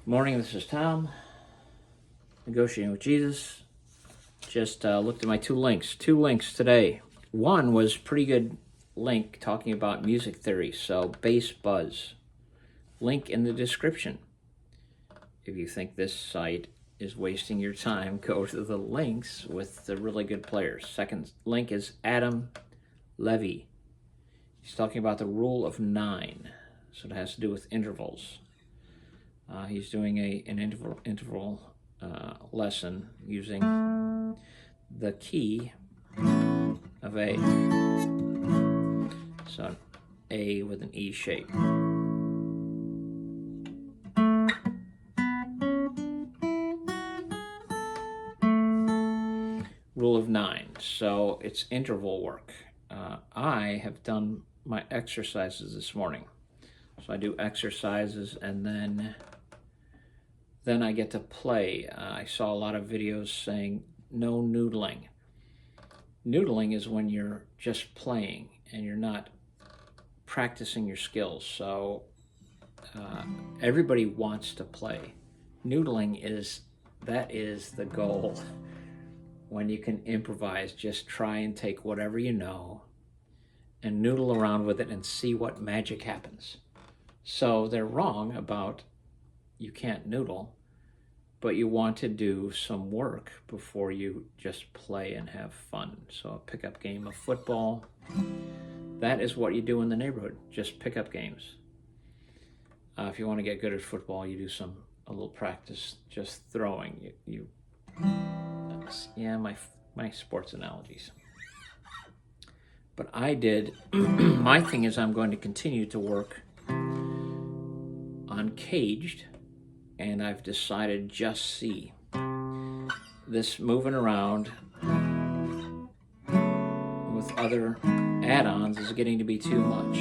Morning, this is Tom, negotiating with Jesus. Just looked at my two links today. One was pretty good link talking about music theory, so bass buzz. Link in the description. If you think this site is wasting your time, go to the links with the really good players. Second link is Adam Levy. He's talking about the rule of 9, so it has to do with intervals. He's doing an interval lesson using the key of A. So A with an E shape. Rule of 9. So it's interval work. I have done my exercises this morning. So I do exercises and then I get to play. I saw a lot of videos saying no noodling. Noodling is when you're just playing and you're not practicing your skills. So everybody wants to play. Noodling is the goal. When you can improvise, just try and take whatever you know and noodle around with it and see what magic happens. So they're wrong about you can't noodle, but you want to do some work before you just play and have fun. So a pickup game of football, that is what you do in the neighborhood, just pickup games. If you want to get good at football, you do a little practice just throwing. Yeah, my sports analogies. But I did, my thing is I'm going to continue to work on caged, and I've decided just C. This moving around with other add-ons is getting to be too much.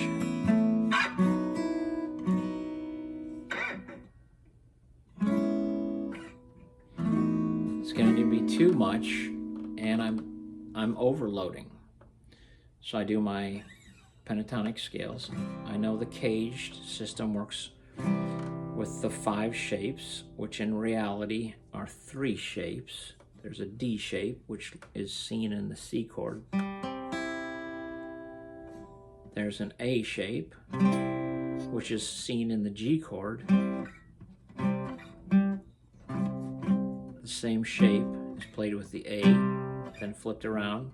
It's going to be too much, and I'm overloading. So I do my pentatonic scales. I know the caged system works with the 5 shapes, which in reality are 3 shapes. There's a D shape, which is seen in the C chord. There's an A shape, which is seen in the G chord. The same shape is played with the A, then flipped around,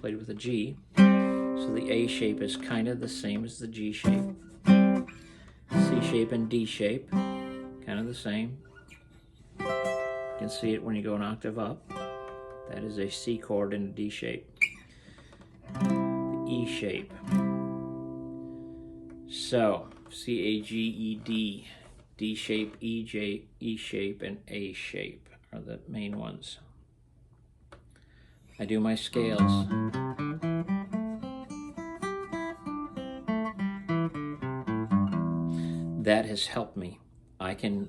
played with the G. So the A shape is kind of the same as the G shape. C shape and D shape, kind of the same. You can see it when you go an octave up. That is a C chord in a D shape. The E shape. So, C, A, G, E, D. D shape, E shape, and A shape are the main ones. I do my scales. That has helped me. I get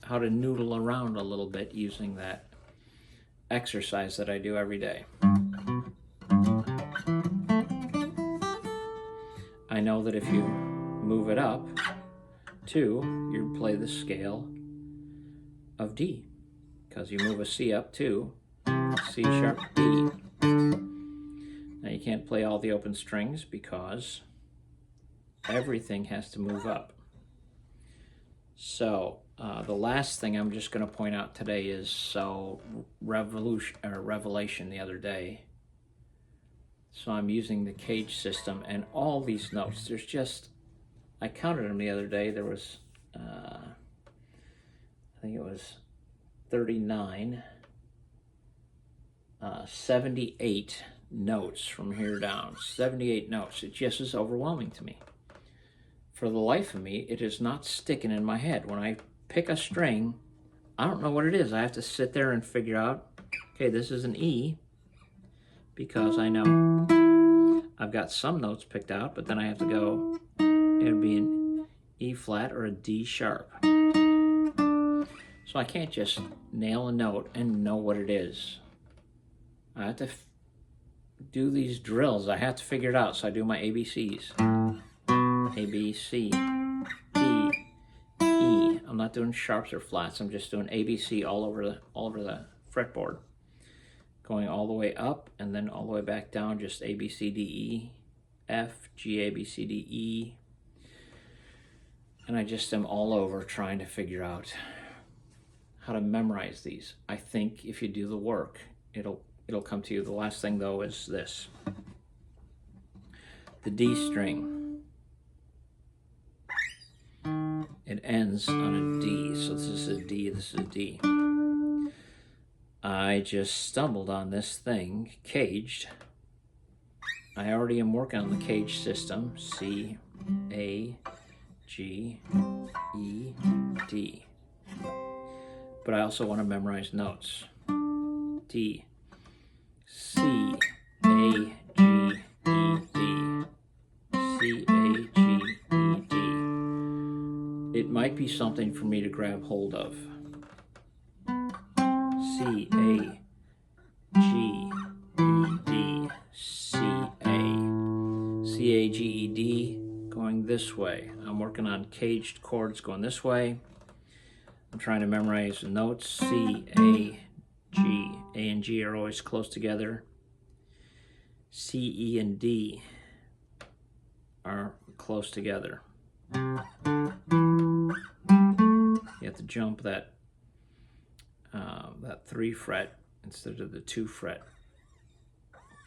how to noodle around a little bit using that exercise that I do every day. I know that if you move it up too, you play the scale of D, because you move a C up too, C sharp, D. Now you can't play all the open strings because everything has to move up. So the last thing I'm just going to point out today is revelation the other day. So I'm using the cage system and all these notes. There's just, I counted them the other day. There was, I think it was 39, 78 notes from here down. 78 notes. It just is overwhelming to me. For the life of me, it is not sticking in my head. When I pick a string, I don't know what it is. I have to sit there and figure out, okay, this is an E, because I know I've got some notes picked out, but then I have to go, it would be an E flat or a D sharp. So I can't just nail a note and know what it is. I have to do these drills. I have to figure it out. So I do my ABCs. A, B, C, D, E. I'm not doing sharps or flats. I'm just doing ABC all over the fretboard. Going all the way up and then all the way back down, just A, B, C, D, E, F, G, A, B, C, D, E. And I just am all over trying to figure out how to memorize these. I think if you do the work, it'll come to you. The last thing though is this. The D string. It ends on a D, so this is a D, this is a D. I just stumbled on this thing, caged. I already am working on the cage system. C, A, G, E, D. But I also want to memorize notes. D, C, A, G, E, D. C, A, G, E, D. It might be something for me to grab hold of. C, A, G, E, D, C, A. C, A, G, E, D, going this way. I'm working on caged chords going this way. I'm trying to memorize the notes. C, A, G. A and G are always close together. C, E, and D are close together. You have to jump that 3 fret instead of the 2 fret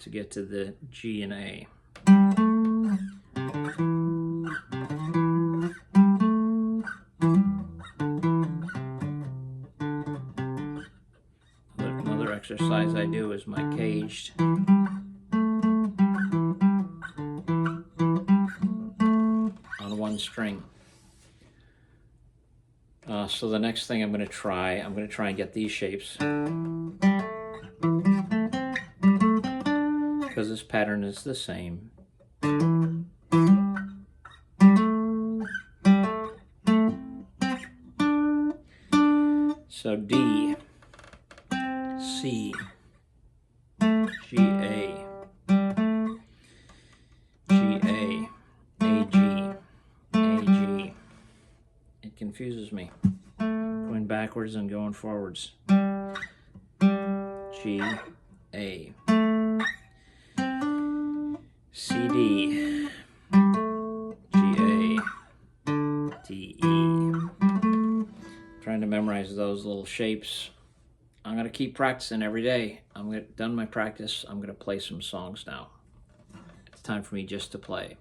to get to the G and A. Another exercise I do is my caged. On one string. So the next thing I'm going to try and get these shapes. Because this pattern is the same. So D, C, G, A, G, A, A, G, A, G. It confuses me. Going backwards and going forwards. G, A, C, D, G, A, D, E. Trying to memorize those little shapes. I'm going to keep practicing every day. Done my practice. I'm going to play some songs now. It's time for me just to play.